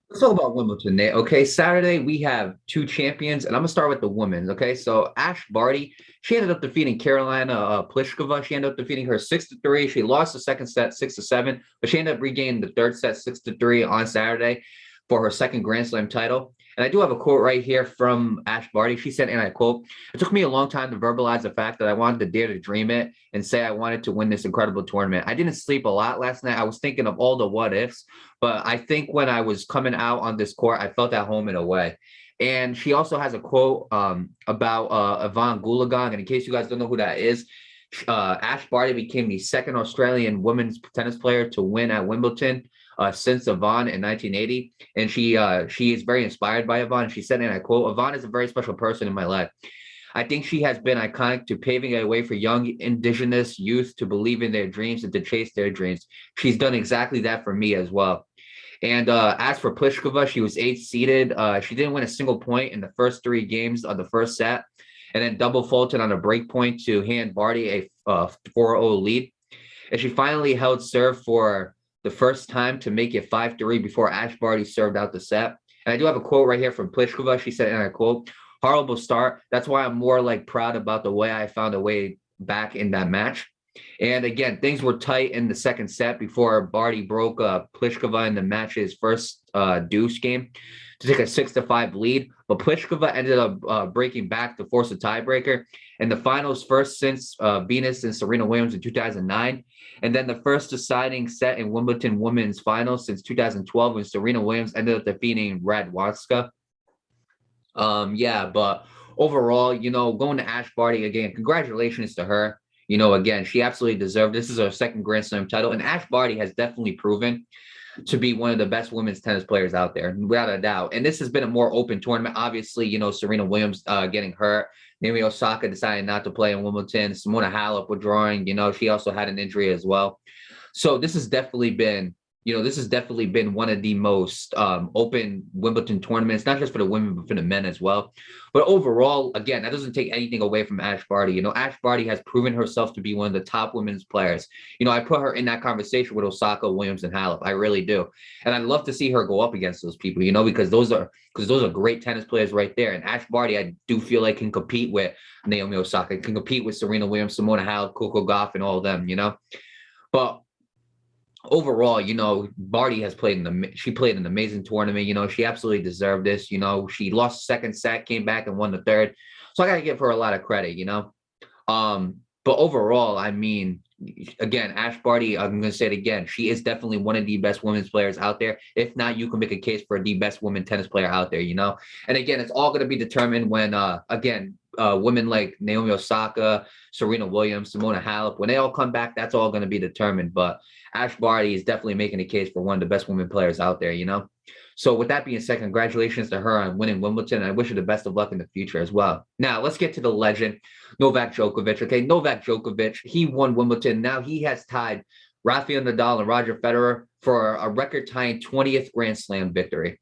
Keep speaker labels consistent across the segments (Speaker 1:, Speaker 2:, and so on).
Speaker 1: Let's talk about Wimbledon, Nate. Okay, Saturday we have two champions, and I'm gonna start with the women's. Okay, so Ash Barty, she ended up defeating Karolina Pliskova. She ended up defeating her 6-3. She lost the second set 6-7, but she ended up regaining the third set 6-3 on Saturday for her second Grand Slam title. And I do have a quote right here from Ash Barty. She said, and I quote, "It took me a long time to verbalize the fact that I wanted to dare to dream it and say I wanted to win this incredible tournament. I didn't sleep a lot last night. I was thinking of all the what ifs, but I think when I was coming out on this court, I felt at home in a way." And she also has a quote about Yvonne Goolagong. And in case you guys don't know who that is, Ash Barty became the second Australian women's tennis player to win at Wimbledon since Yvonne in 1980. And she is very inspired by Yvonne. She said, and I quote, "Yvonne is a very special person in my life. I think she has been iconic to paving a way for young indigenous youth to believe in their dreams and to chase their dreams. She's done exactly that for me as well." And as for Pliskova, she was eighth seeded. She didn't win a single point in the first three games of the first set, and then double faulted on a break point to hand Barty a 4-0 lead. And she finally held serve for the first time to make it 5-3 before Ash Barty served out the set. And I do have a quote right here from Pliskova. She said, and I quote, "Horrible start. That's why I'm more like proud about the way I found a way back in that match." And again, things were tight in the second set before Barty broke Pliskova in the match's first deuce game to take a 6-5 lead. But Pliskova ended up breaking back to force a tiebreaker in the finals, first since Venus and Serena Williams in 2009. And then the first deciding set in Wimbledon women's finals since 2012 when Serena Williams ended up defeating Radwanska. Yeah, but overall, going to Ash Barty again, congratulations to her. Again, she absolutely deserved this. Is her second Grand Slam title, and Ash Barty has definitely proven to be one of the best women's tennis players out there, without a doubt. And this has been a more open tournament. Obviously, Serena Williams getting hurt, Naomi Osaka deciding not to play in Wimbledon, Simona Halep withdrawing. She also had an injury as well. So this has definitely been one of the most open Wimbledon tournaments, not just for the women, but for the men as well. But overall, again, that doesn't take anything away from Ash Barty. Ash Barty has proven herself to be one of the top women's players. I put her in that conversation with Osaka, Williams, and Halep. I really do. And I'd love to see her go up against those people, because those are great tennis players right there. And Ash Barty, I do feel like can compete with Naomi Osaka, can compete with Serena Williams, Simona Halep, Coco Gauff, and all of them, But overall, Barty has she played an amazing tournament. She absolutely deserved this. She lost the second set, came back and won the third. So I got to give her a lot of credit. But overall, I mean, again, Ash Barty, I'm going to say it again. She is definitely one of the best women's players out there. If not, you can make a case for the best women tennis player out there, And again, it's all going to be determined when, women like Naomi Osaka, Serena Williams, Simona Halep, when they all come back, that's all going to be determined. But Ash Barty is definitely making a case for one of the best women players out there. So with that being said, congratulations to her on winning Wimbledon. And I wish her the best of luck in the future as well. Now, let's get to the legend, Novak Djokovic. Okay, Novak Djokovic, he won Wimbledon. Now he has tied Rafael Nadal and Roger Federer for a record-tying 20th Grand Slam victory.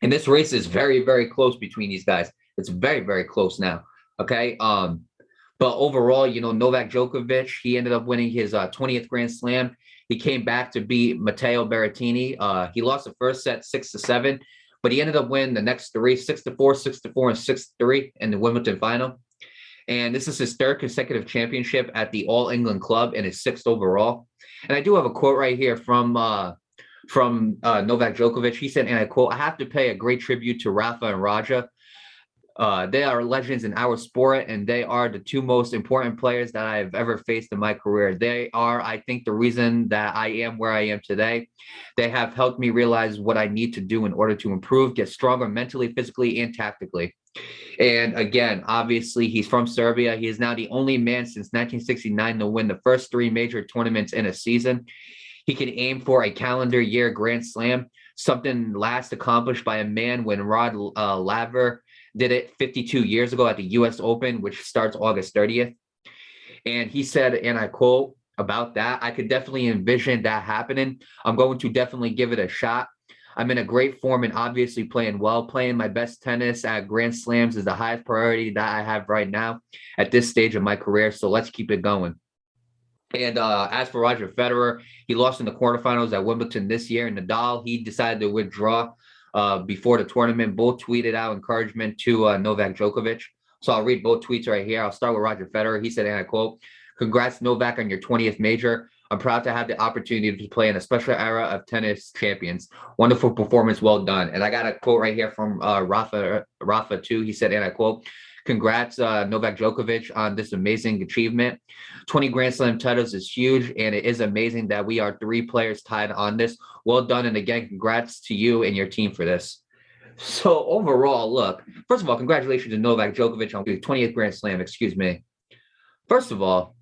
Speaker 1: And this race is very, very close between these guys. It's very, very close now. Okay. But overall, Novak Djokovic, he ended up winning his 20th Grand Slam. He came back to beat Matteo Berrettini. He lost the first set 6-7, but he ended up winning the next three, 6-4, 6-4, and 6-3 in the Wimbledon final. And this is his third consecutive championship at the All England Club and his sixth overall. And I do have a quote right here from Novak Djokovic. He said, and I quote, "I have to pay a great tribute to Rafa and Raja. They are legends in our sport, and they are the two most important players that I've ever faced in my career. They are, I think, the reason that I am where I am today. They have helped me realize what I need to do in order to improve, get stronger mentally, physically, and tactically." And again, obviously, he's from Serbia. He is now the only man since 1969 to win the first three major tournaments in a season. He can aim for a calendar year Grand Slam, something last accomplished by a man when Rod Laver did it 52 years ago at the U.S. Open, which starts August 30th. And he said, and I quote about that, "I could definitely envision that happening. I'm going to definitely give it a shot. I'm in a great form and obviously playing well. Playing my best tennis at Grand Slams is the highest priority that I have right now at this stage of my career. So let's keep it going." And as for Roger Federer, he lost in the quarterfinals at Wimbledon this year. And Nadal, he decided to withdraw before the tournament. Both tweeted out encouragement to Novak Djokovic. So I'll read both tweets right here. I'll start with Roger Federer. He said, and I quote, "Congrats, Novak, on your 20th major. I'm proud to have the opportunity to play in a special era of tennis champions. Wonderful performance. Well done." And I got a quote right here from Rafa too. He said, and I quote, "Congrats, Novak Djokovic, on this amazing achievement. 20 Grand Slam titles is huge, and it is amazing that we are 3 players tied on this. Well done, and again, congrats to you and your team for this." So overall, look, first of all, congratulations to Novak Djokovic on the 20th Grand Slam, excuse me. First of all,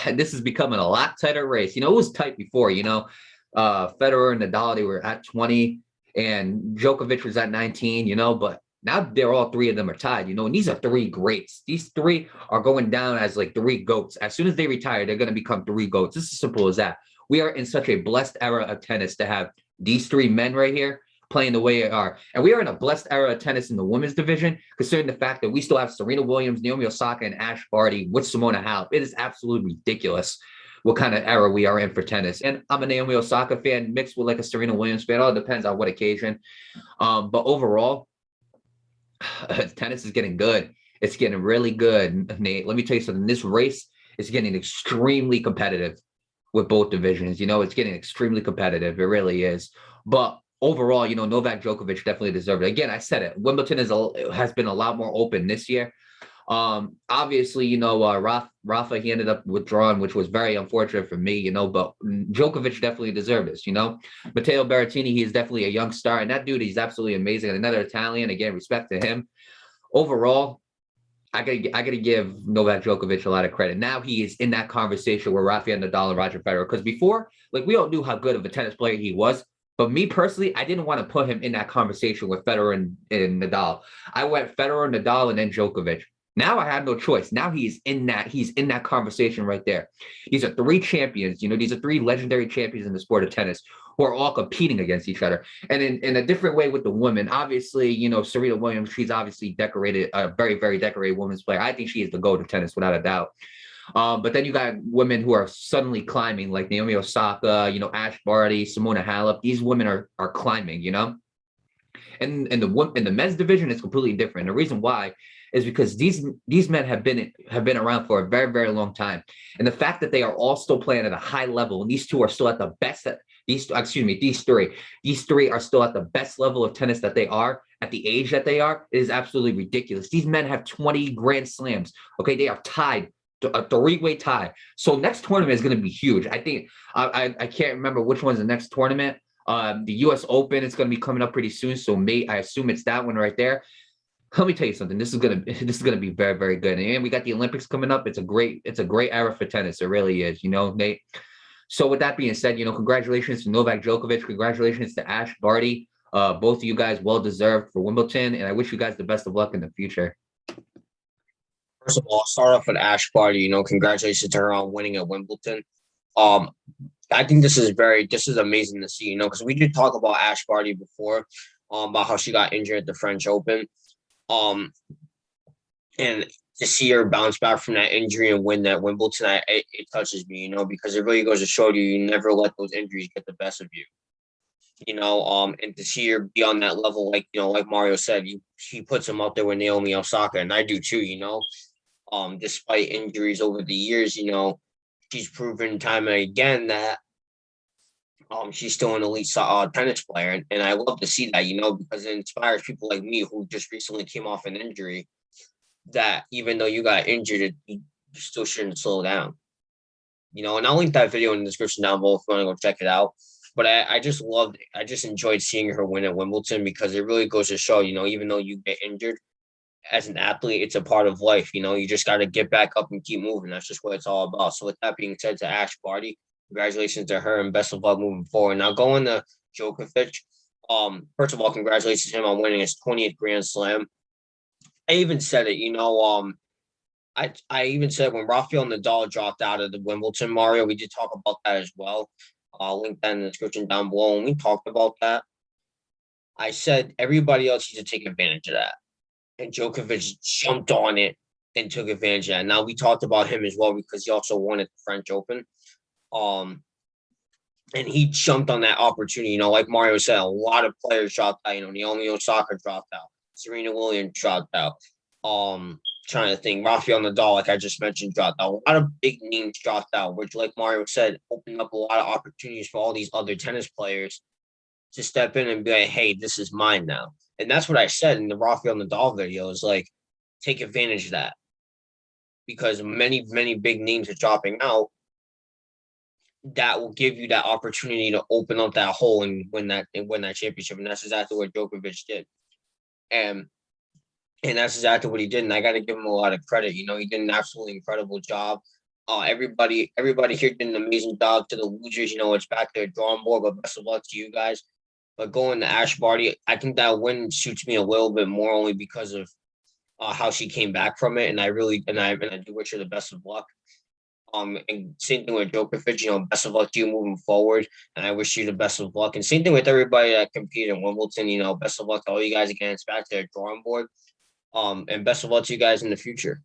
Speaker 1: this is becoming a lot tighter race. It was tight before, Federer and Nadal, they were at 20 and Djokovic was at 19, but now they're all 3 of them are tied, and these are 3 greats. These 3 are going down as like 3 goats. As soon as they retire, they're going to become 3 goats. It's as simple as that. We are in such a blessed era of tennis to have these 3 men right here playing the way they are. And we are in a blessed era of tennis in the women's division, considering the fact that we still have Serena Williams, Naomi Osaka, and Ash Barty with Simona Halep. It is absolutely ridiculous what kind of era we are in for tennis. And I'm a Naomi Osaka fan mixed with like a Serena Williams fan. It all depends on what occasion. But overall, tennis is getting good. It's getting really good, Nate. Let me tell you something. This race is getting extremely competitive with both divisions. It's getting extremely competitive. It really is. But overall, Novak Djokovic definitely deserved it. Again, I said it. Wimbledon has been a lot more open this year. Obviously, Rafa, he ended up withdrawing, which was very unfortunate for me, but Djokovic definitely deserved this, Matteo Berrettini, he is definitely a young star, and that dude, he's absolutely amazing. And another Italian, again, respect to him. Overall, I gotta give Novak Djokovic a lot of credit. Now he is in that conversation with Rafael Nadal and Roger Federer, because before, we all knew how good of a tennis player he was. But me personally, I didn't want to put him in that conversation with Federer and Nadal. I went Federer, Nadal, and then Djokovic. Now I have no choice. Now he's in that conversation right there. These are 3 champions. These are 3 legendary champions in the sport of tennis who are all competing against each other. And in a different way with the women, obviously, Serena Williams, she's obviously decorated, a very, very decorated women's player. I think she is the GOAT of tennis without a doubt. But then you got women who are suddenly climbing, like Naomi Osaka, Ash Barty, Simona Halep. These women are climbing, And in the men's division, it's completely different. The reason why is because these men have been around for a very, very long time. And the fact that they are all still playing at a high level, and these 2 are still at the best these 3 are still at the best level of tennis that they are at the age that they are, it is absolutely ridiculous. These men have 20 Grand Slams. Okay, they are tied. A 3-way tie. So next tournament is going to be huge. I think I can't remember which one's the next tournament. The U.S. Open is going to be coming up pretty soon. So I assume it's that one right there. Let me tell you something. This is gonna be very, very good. And we got the Olympics coming up. It's a great era for tennis. It really is. Nate. So with that being said, congratulations to Novak Djokovic. Congratulations to Ash Barty. Both of you guys well deserved for Wimbledon, and I wish you guys the best of luck in the future.
Speaker 2: First of all, I'll start off with Ash Barty. Congratulations to her on winning at Wimbledon. I think this is amazing to see, because we did talk about Ash Barty before, about how she got injured at the French Open. And to see her bounce back from that injury and win that Wimbledon, it touches me, because it really goes to show you never let those injuries get the best of you. And to see her be on that level, like Mario said, she puts him up there with Naomi Osaka, and I do too, despite injuries over the years, she's proven time and again that she's still an elite tennis player. And I love to see that, because it inspires people like me who just recently came off an injury, that even though you got injured, you still shouldn't slow down. And I'll link that video in the description down below if you want to go check it out. But I just enjoyed seeing her win at Wimbledon, because it really goes to show, even though you get injured, as an athlete, it's a part of life. You just got to get back up and keep moving. That's just what it's all about. So with that being said, to Ash Barty, congratulations to her and best of luck moving forward. Now going to Djokovic. First of all, congratulations to him on winning his 20th Grand Slam. I even said it, I even said when Rafael Nadal dropped out of the Wimbledon, Mario, we did talk about that as well. I'll link that in the description down below. When we talked about that, I said everybody else needs to take advantage of that. And Djokovic jumped on it and took advantage of that. Now we talked about him as well because he also won at the French Open. And he jumped on that opportunity. You know, like Mario said, a lot of players dropped out. You know, Naomi Osaka dropped out. Serena Williams dropped out. Trying to think, Rafael Nadal, like I just mentioned, dropped out. A lot of big names dropped out, which, like Mario said, opened up a lot of opportunities for all these other tennis players to step in and be like, hey, this is mine now. And that's what I said in the Rafael Nadal video is like, take advantage of that. Because many, many big names are dropping out. That will give you that opportunity to open up that hole and win that championship. And that's exactly what Djokovic did. And that's exactly what he did. And I got to give him a lot of credit. You know, he did an absolutely incredible job. Everybody here did an amazing job. To the losers, you know, it's back to the drawing board, but best of luck to you guys. But going to Ash Barty, I think that win suits me a little bit more only because of how she came back from it. And I do wish her the best of luck. And same thing with Djokovic, you know, best of luck to you moving forward. And I wish you the best of luck. And same thing with everybody that competed in Wimbledon, you know, best of luck to all you guys again. It's back to the drawing board. And best of luck to you guys in the future.